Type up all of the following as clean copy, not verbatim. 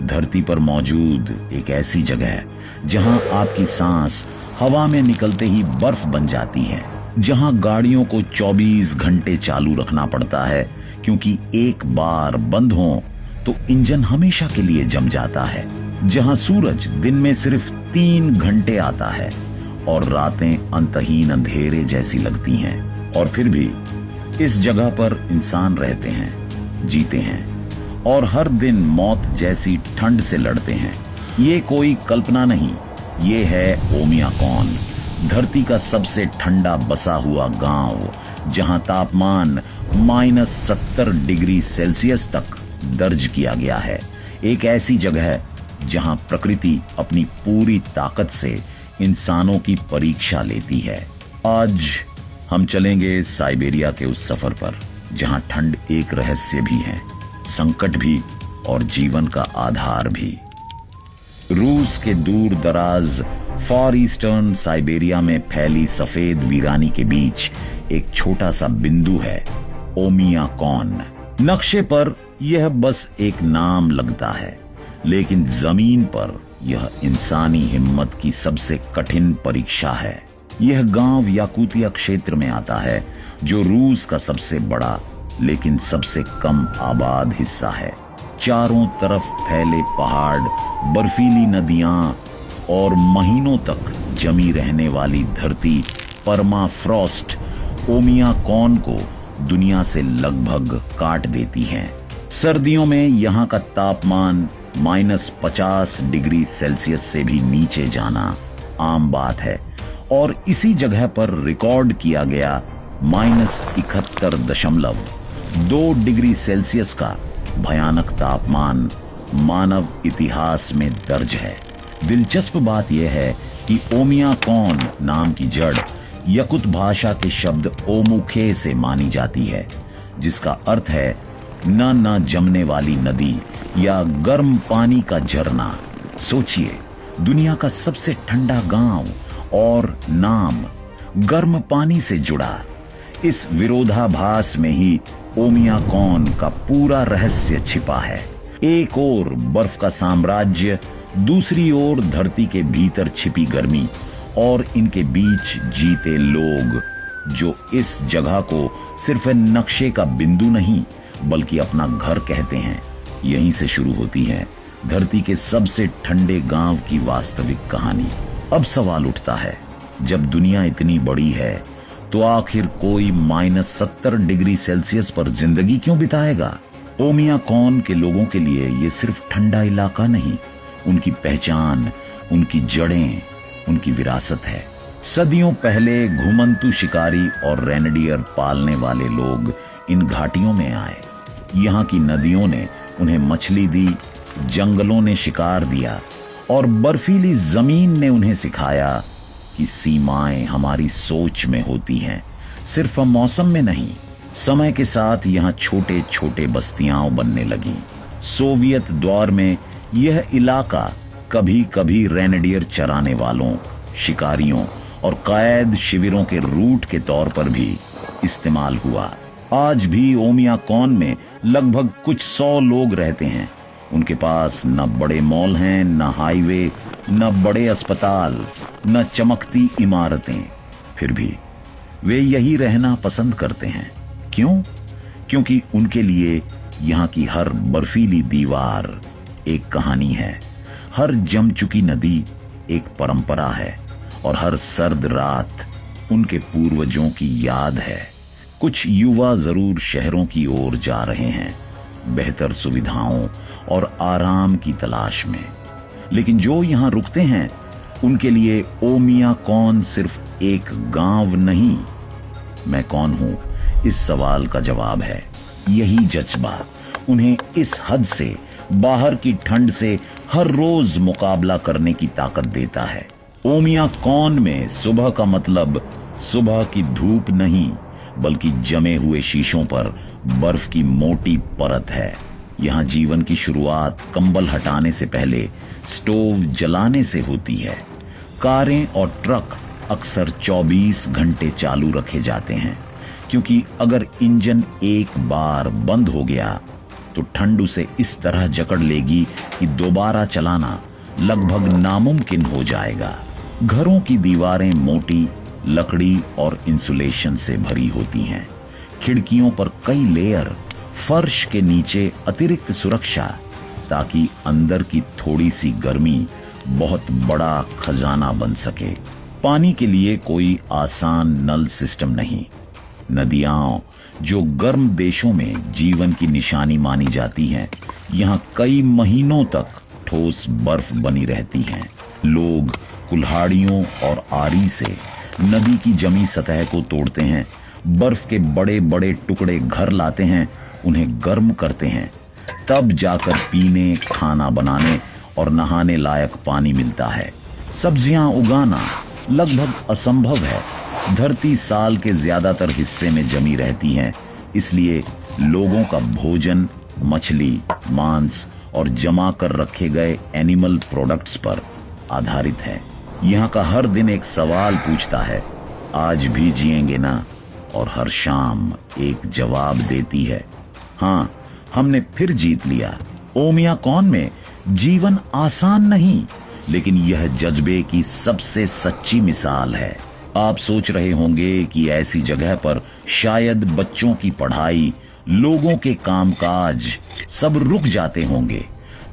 धरती पर मौजूद एक ऐसी जगह जहां आपकी सांस हवा में निकलते ही बर्फ बन जाती है, जहां गाड़ियों को 24 घंटे चालू रखना पड़ता है क्योंकि एक बार बंद हो तो इंजन हमेशा के लिए जम जाता है, जहां सूरज दिन में सिर्फ 3 घंटे आता है और रातें अंतहीन अंधेरे जैसी लगती हैं, और फिर भी इस जगह पर इंसान रहते हैं, जीते हैं और हर दिन मौत जैसी ठंड से लड़ते हैं। ये कोई कल्पना नहीं, ये है ओमियाकॉन, धरती का सबसे ठंडा बसा हुआ गांव, जहां तापमान -70 डिग्री सेल्सियस तक दर्ज किया गया है। एक ऐसी जगह जहां प्रकृति अपनी पूरी ताकत से इंसानों की परीक्षा लेती है। आज हम चलेंगे साइबेरिया के उस सफर पर जहां ठंड एक रहस्य भी है, संकट भी और जीवन का आधार भी। रूस के दूर दराज फॉर ईस्टर्न साइबेरिया में फैली सफेद वीरानी के बीच एक छोटा सा बिंदु है, ओमियाकॉन। नक्शे पर यह बस एक नाम लगता है, लेकिन जमीन पर यह इंसानी हिम्मत की सबसे कठिन परीक्षा है। यह गांव याकुतिया क्षेत्र में आता है, जो रूस का सबसे बड़ा लेकिन सबसे कम आबाद हिस्सा है। चारों तरफ फैले पहाड़, बर्फीली नदियां और महीनों तक जमी रहने वाली धरती परमाफ्रॉस्ट ओमियाकॉन को दुनिया से लगभग काट देती है। सर्दियों में यहाँ का तापमान -50 डिग्री सेल्सियस से भी नीचे जाना आम बात है, और इसी जगह पर रिकॉर्ड किया गया -71.2 डिग्री सेल्सियस का भयानक तापमान मानव इतिहास में दर्ज है। दिलचस्प बात यह है कि ओमियाकॉन नाम की जड़ यकुत भाषा के शब्द ओमुखे से मानी जाती है, जिसका अर्थ है न जमने वाली नदी या गर्म पानी का झरना। सोचिए, दुनिया का सबसे ठंडा गांव और नाम गर्म पानी से जुड़ा। इस विरोधाभास में ही ओमियाकॉन का पूरा रहस्य छिपा है। एक ओर बर्फ का साम्राज्य, दूसरी ओर धरती के भीतर छिपी गर्मी, और इनके बीच जीते लोग जो इस जगह को सिर्फ नक्शे का बिंदु नहीं बल्कि अपना घर कहते हैं। यहीं से शुरू होती है धरती के सबसे ठंडे गांव की वास्तविक कहानी। अब सवाल उठता है, जब दुनिया इतनी बड़ी है तो आखिर कोई -70 डिग्री सेल्सियस पर जिंदगी क्यों बिताएगा? ओमियाकॉन के लोगों के लिए ये सिर्फ ठंडा इलाका नहीं, उनकी पहचान, उनकी जड़ें, उनकी विरासत है। सदियों पहले घुमंतु शिकारी और रेनडियर पालने वाले लोग इन घाटियों में आए। यहाँ की नदियों ने उन्हें मछली दी, जंगलों ने शिकार दिया और बर्फीली जमीन ने उन्हें सिखाया कि सीमाएं हमारी सोच में होती हैं, सिर्फ मौसम में नहीं। समय के साथ यहाँ छोटे छोटे बस्तियां बनने लगी। सोवियत दौर में यह इलाका कभी कभी रेनडियर चराने वालों, शिकारियों और कैद शिविरों के रूट के तौर पर भी इस्तेमाल हुआ। आज भी ओमियाकॉन में लगभग कुछ 100 लोग रहते हैं। उनके पास न बड़े मॉल हैं, न हाईवे, न बड़े अस्पताल, न चमकती इमारतें। फिर भी वे यही रहना पसंद करते हैं। क्यों? क्योंकि उनके लिए यहाँ की हर बर्फीली दीवार एक कहानी है, हर जम चुकी नदी एक परंपरा है और हर सर्द रात उनके पूर्वजों की याद है। कुछ युवा जरूर शहरों की ओर जा रहे हैं, बेहतर सुविधाओं और आराम की तलाश में, लेकिन जो यहाँ रुकते हैं उनके लिए ओमियाकॉन सिर्फ एक गांव नहीं। मैं कौन हूं, इस सवाल का जवाब है यही जज्बा। उन्हें इस हद से बाहर की ठंड से हर रोज मुकाबला करने की ताकत देता है। ओमियाकॉन में सुबह का मतलब सुबह की धूप नहीं, बल्कि जमे हुए शीशों पर बर्फ की मोटी परत है। यहाँ जीवन की शुरुआत कंबल हटाने से पहले स्टोव जलाने से होती है। कारें और ट्रक अक्सर 24 घंटे चालू रखे जाते हैं, क्योंकि अगर इंजन एक बार बंद हो गया तो ठंड उसे इस तरह जकड़ लेगी कि दोबारा चलाना लगभग नामुमकिन हो जाएगा। घरों की दीवारें मोटी लकड़ी और इंसुलेशन से भरी होती हैं। खिड़कियों पर कई लेयर, फर्श के नीचे अतिरिक्त सुरक्षा, ताकि अंदर की थोड़ी सी गर्मी बहुत बड़ा खजाना बन सके। पानी के लिए कोई आसान नल सिस्टम नहीं। नदियां, जो गर्म देशों में जीवन की निशानी मानी जाती हैं, यहाँ कई महीनों तक ठोस बर्फ बनी रहती हैं। लोग कुल्हाड़ियों और आरी से नदी की जमी सतह को तोड़ते हैं, बर्फ के बड़े बड़े टुकड़े घर लाते हैं, उन्हें गर्म करते हैं, तब जाकर पीने, खाना बनाने और नहाने लायक पानी मिलता है। सब्जियां उगाना लगभग असंभव है। धरती साल के ज्यादातर हिस्से में जमी रहती है, इसलिए लोगों का भोजन मछली, मांस और जमा कर रखे गए एनिमल प्रोडक्ट्स पर आधारित है। यहाँ का हर दिन एक सवाल पूछता है, आज भी जिएंगे ना? और हर शाम एक जवाब देती है, हाँ, हमने फिर जीत लिया। ओमियाकॉन में जीवन आसान नहीं, लेकिन यह जज्बे की सबसे सच्ची मिसाल है। आप सोच रहे होंगे कि ऐसी जगह पर शायद बच्चों की पढ़ाई, लोगों के कामकाज सब रुक जाते होंगे,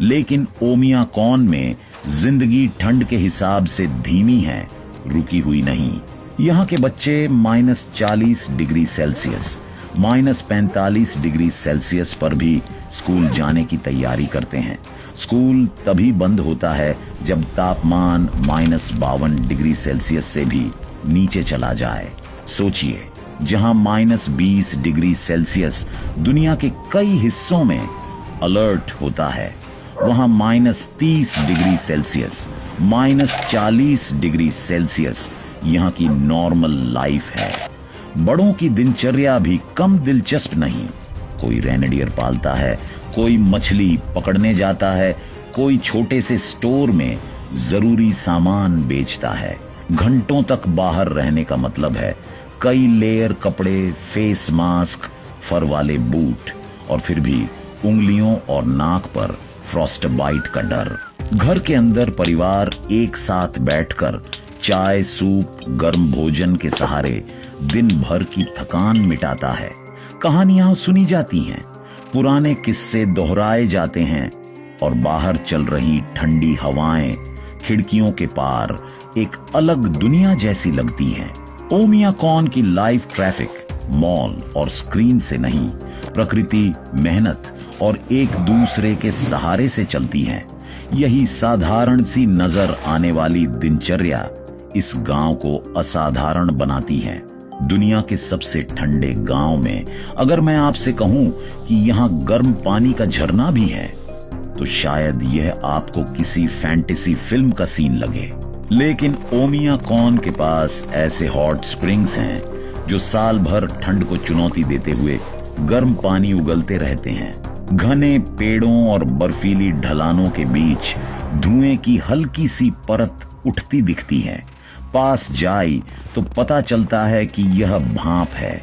लेकिन ओमियाकॉन में जिंदगी ठंड के हिसाब से धीमी है, रुकी हुई नहीं। यहाँ के बच्चे -40 डिग्री सेल्सियस, -45 डिग्री सेल्सियस पर भी स्कूल जाने की तैयारी करते हैं। स्कूल तभी बंद होता है जब तापमान -52 डिग्री सेल्सियस से भी नीचे चला जाए। सोचिए, जहां -20 डिग्री सेल्सियस दुनिया के कई हिस्सों में अलर्ट होता है, वहां -30 डिग्री सेल्सियस, -40 डिग्री सेल्सियस यहाँ की नॉर्मल लाइफ है। बड़ों की दिनचर्या भी कम दिलचस्प नहीं। कोई रेनडियर पालता है, कोई मछली पकड़ने जाता है, कोई छोटे से स्टोर में जरूरी सामान बेचता है। घंटों तक बाहर रहने का मतलब है कई लेयर कपड़े, फेस मास्क, फर वाले बूट, और फिर भी उंगलियों और नाक पर फ्रॉस्ट बाइट का डर। घर के अंदर परिवार एक साथ बैठकर चाय, सूप, गर्म भोजन के सहारे दिन भर की थकान मिटाता है। कहानियां सुनी जाती हैं, पुराने किस्से दोहराए जाते हैं, और बाहर चल रही ठंडी हवाएं खिड़कियों के पार एक अलग दुनिया जैसी लगती हैं। ओमियाकॉन की लाइफ ट्रैफिक मॉल और स्क्रीन से नहीं, प्रकृति, मेहनत और एक दूसरे के सहारे से चलती है। यही साधारण सी नजर आने वाली दिनचर्या इस गांव को असाधारण बनाती है। दुनिया के सबसे ठंडे गांव में अगर मैं आपसे कहूं कि यहाँ गर्म पानी का झरना भी है, तो शायद यह आपको किसी फैंटेसी फिल्म का सीन लगे। लेकिन ओमियाकॉन के पास ऐसे हॉट स्प्रिंग्स हैं जो साल भर ठंड को चुनौती देते हुए गर्म पानी उगलते रहते हैं। घने पेड़ों और बर्फीली ढलानों के बीच धुएं की हल्की सी परत उठती दिखती है। पास जाए तो पता चलता है कि यह भाप है,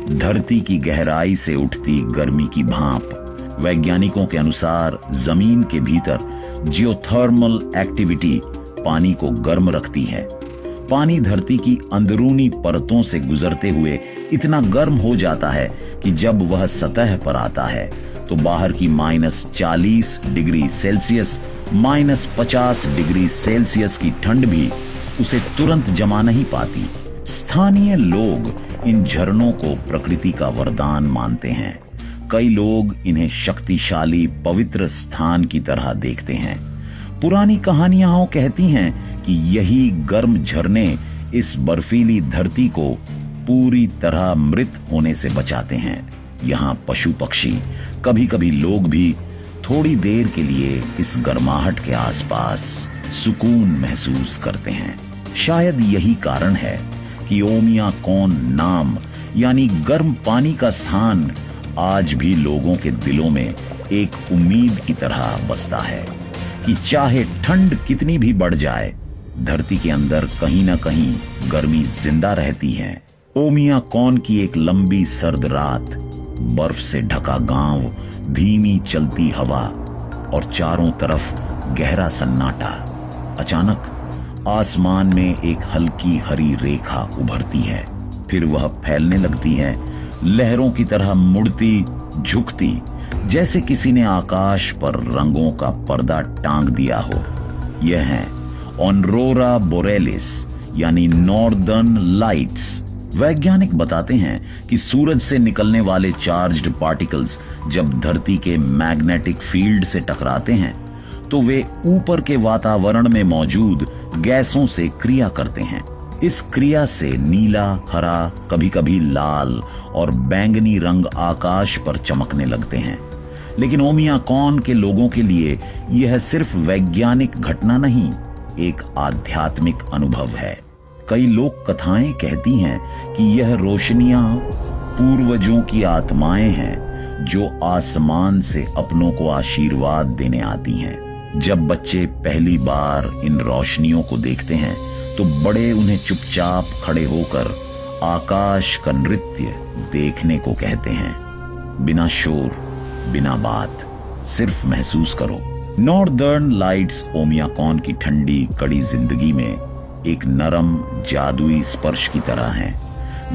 धरती की गहराई से उठती गर्मी की भाप। वैज्ञानिकों के अनुसार जमीन के भीतर जियोथर्मल एक्टिविटी पानी को गर्म रखती है। पानी धरती की अंदरूनी परतों से गुजरते हुए इतना गर्म हो जाता है कि जब वह सतह पर आता है तो बाहर की -40 डिग्री सेल्सियस, -50 डिग्री सेल्सियस की ठंड भी उसे तुरंत जमा नहीं पाती। स्थानीय लोग इन झरनों को प्रकृति का वरदान मानते हैं। कई लोग इन्हें शक्तिशाली पवित्र स्थान की तरह देखते हैं। पुरानी कहानियां कहती हैं कि यही गर्म झरने इस बर्फीली धरती को पूरी तरह मृत होने से बचाते हैं। यहाँ पशु पक्षी, कभी कभी लोग भी थोड़ी देर के लिए इस गर्माहट के आसपास सुकून महसूस करते हैं। शायद यही कारण है कि ओमियाकॉन नाम यानी गर्म पानी का स्थान आज भी लोगों के दिलों में एक उम्मीद की तरह बसता है कि चाहे ठंड कितनी भी बढ़ जाए, धरती के अंदर कहीं ना कहीं गर्मी जिंदा रहती है। ओमियाकॉन की एक लंबी सर्द रात, बर्फ से ढका गांव धीमी चलती हवा और चारों तरफ गहरा सन्नाटा। अचानक आसमान में एक हल्की हरी रेखा उभरती है, फिर वह फैलने लगती है, लहरों की तरह मुड़ती झुकती, जैसे किसी ने आकाश पर रंगों का पर्दा टांग दिया हो। यह है ऑरोरा बोरेलिस यानी नॉर्दर्न लाइट्स। वैज्ञानिक बताते हैं कि सूरज से निकलने वाले चार्ज्ड पार्टिकल्स जब धरती के मैग्नेटिक फील्ड से टकराते हैं तो वे ऊपर के वातावरण में मौजूद गैसों से क्रिया करते हैं। इस क्रिया से नीला, हरा, कभी कभी लाल और बैंगनी रंग आकाश पर चमकने लगते हैं। लेकिन ओमियाकॉन के लोगों के लिए यह सिर्फ वैज्ञानिक घटना नहीं, एक आध्यात्मिक अनुभव है। कई लोक कथाएं कहती हैं कि यह रोशनियां पूर्वजों की आत्माएं हैं जो आसमान से अपनों को आशीर्वाद देने आती हैं। जब बच्चे पहली बार इन रोशनियों को देखते हैं तो बड़े उन्हें चुपचाप खड़े होकर आकाश का नृत्य देखने को कहते हैं। बिना शोर, बिना बात, सिर्फ महसूस करो। नॉर्दर्न लाइट्स ओमियाकॉन की ठंडी कड़ी जिंदगी में एक नरम जादुई स्पर्श की तरह हैं।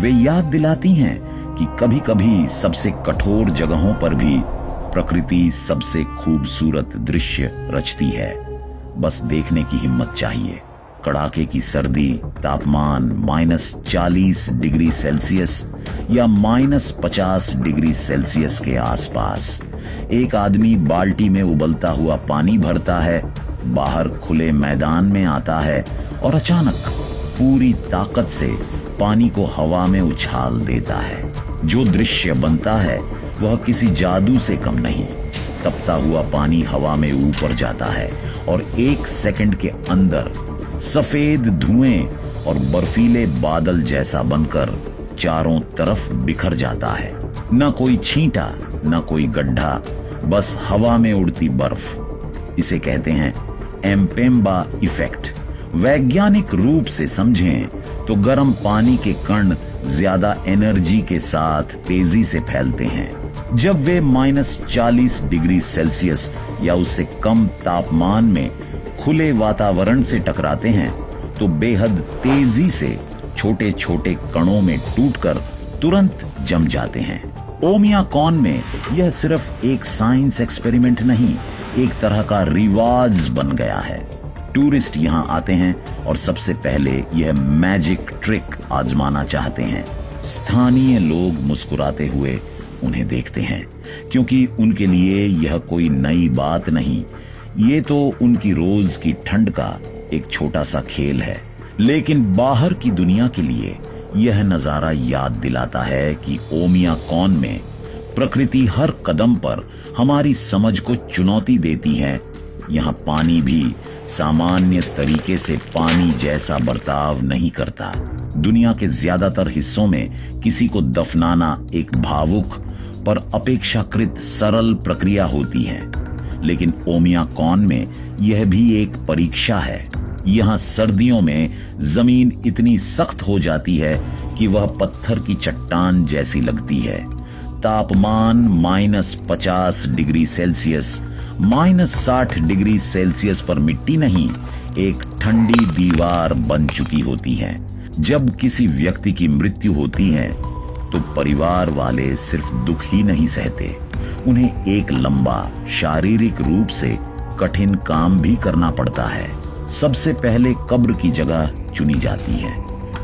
वे याद दिलाती हैं कि कभी कभी सबसे कठोर जगहों पर भी प्रकृति सबसे खूबसूरत दृश्य रचती है। बस देखने की हिम्मत चाहिए। कड़ाके की सर्दी, तापमान -40 डिग्री सेल्सियस या -50 डिग्री सेल्सियस के आसपास। एक आदमी बाल्टी में उबलता हुआ पानी भरता है, बाहर खुले मैदान में आता है और अचानक पूरी ताकत से पानी को हवा में उछाल देता है। जो दृश्य बनता है वह किसी जादू से कम नहीं। तपता हुआ पानी हवा में ऊपर जाता है और 1 सेकंड के अंदर सफेद धुएं और बर्फीले बादल जैसा बनकर चारों तरफ बिखर जाता है। न कोई छींटा, न कोई गड्ढा, बस हवा में उड़ती बर्फ। इसे कहते हैं एम्पेम्बा इफेक्ट। वैज्ञानिक रूप से समझें तो गर्म पानी के कण ज्यादा एनर्जी के साथ तेजी से फैलते हैं। जब वे -40 डिग्री सेल्सियस या उससे कम तापमान में खुले वातावरण से टकराते हैं तो बेहद तेजी से छोटे छोटे कणों में टूटकर तुरंत जम जाते हैं। ओमियाकॉन में यह सिर्फ एक साइंस एक्सपेरिमेंट नहीं, एक तरह का रिवाज बन गया है। टूरिस्ट यहाँ आते हैं और सबसे पहले यह मैजिक ट्रिक आजमाना चाहते हैं। स्थानीय लोग मुस्कुराते हुए उन्हें देखते हैं, क्योंकि उनके लिए यह कोई नई बात नहीं, ये तो उनकी रोज की ठंड का एक छोटा सा खेल है। लेकिन बाहर की दुनिया के लिए यह नजारा याद दिलाता है कि ओमियाकॉन में प्रकृति हर कदम पर हमारी समझ को चुनौती देती है। यहाँ पानी भी सामान्य तरीके से पानी जैसा बर्ताव नहीं करता। दुनिया के ज्यादातर हिस्सों में किसी को दफनाना एक भावुक पर अपेक्षाकृत सरल प्रक्रिया होती है, लेकिन ओमियाकॉन में यह भी एक परीक्षा है। यहाँ सर्दियों में जमीन इतनी सख्त हो जाती है कि वह पत्थर की चट्टान जैसी लगती है। तापमान -50 डिग्री सेल्सियस, -60 डिग्री सेल्सियस पर मिट्टी नहीं, एक ठंडी दीवार बन चुकी होती है। जब किसी व्यक्ति की मृत्यु होती है तो परिवार वाले सिर्फ दुख ही नहीं सहते, उन्हें एक लंबा शारीरिक रूप से कठिन काम भी करना पड़ता है। सबसे पहले कब्र की जगह चुनी जाती है,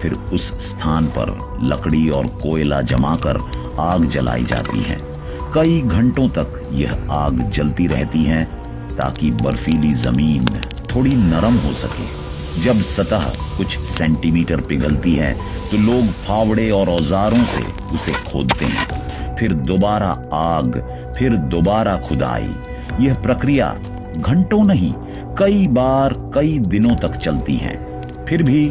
फिर उस स्थान पर लकड़ी और कोयला जमाकर आग जलाई जाती है। कई घंटों तक यह आग जलती रहती है ताकि बर्फीली जमीन थोड़ी नरम हो सके। जब सतह कुछ सेंटीमीटर पिघलती है तो लोग फावड़े और औजारों से उसे खोदते हैं। फिर दोबारा आग, फिर दोबारा खुदाई। यह प्रक्रिया घंटों नहीं, कई बार कई दिनों तक चलती है। फिर भी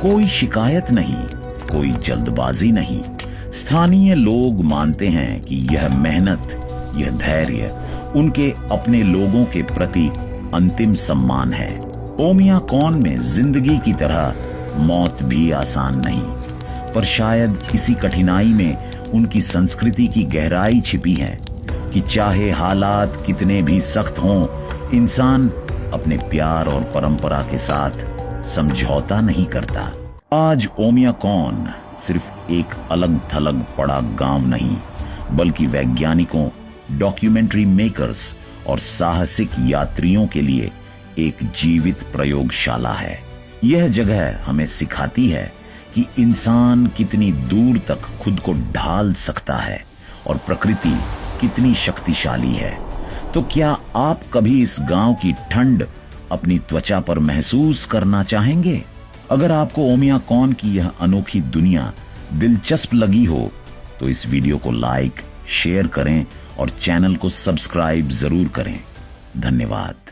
कोई शिकायत नहीं, कोई जल्दबाजी नहीं। स्थानीय लोग मानते हैं कि यह मेहनत, यह धैर्य उनके अपने लोगों के प्रति अंतिम सम्मान है। ओमियाकॉन में जिंदगी की तरह मौत भी आसान नहीं, पर शायद इसी कठिनाई में उनकी संस्कृति की गहराई छिपी है। कि चाहे हालात कितने भी सख्त हों, इंसान अपने प्यार और परंपरा के साथ समझौता नहीं करता। आज ओमिया कौन सिर्फ एक अलग थलग पड़ा गांव नहीं, बल्कि वैज्ञानिकों, डॉक्यूमेंट्री मेकर्स और साहसिक यात्रियों के लिए एक जीवित प्रयोगशाला है। यह जगह हमें सिखाती है कि इंसान कितनी दूर तक खुद को ढाल सकता है और प्रकृति कितनी शक्तिशाली है। तो क्या आप कभी इस गांव की ठंड अपनी त्वचा पर महसूस करना चाहेंगे? अगर आपको ओमिया कौन की यह अनोखी दुनिया दिलचस्प लगी हो तो इस वीडियो को लाइक, शेयर करें और चैनल को सब्सक्राइब जरूर करें। धन्यवाद।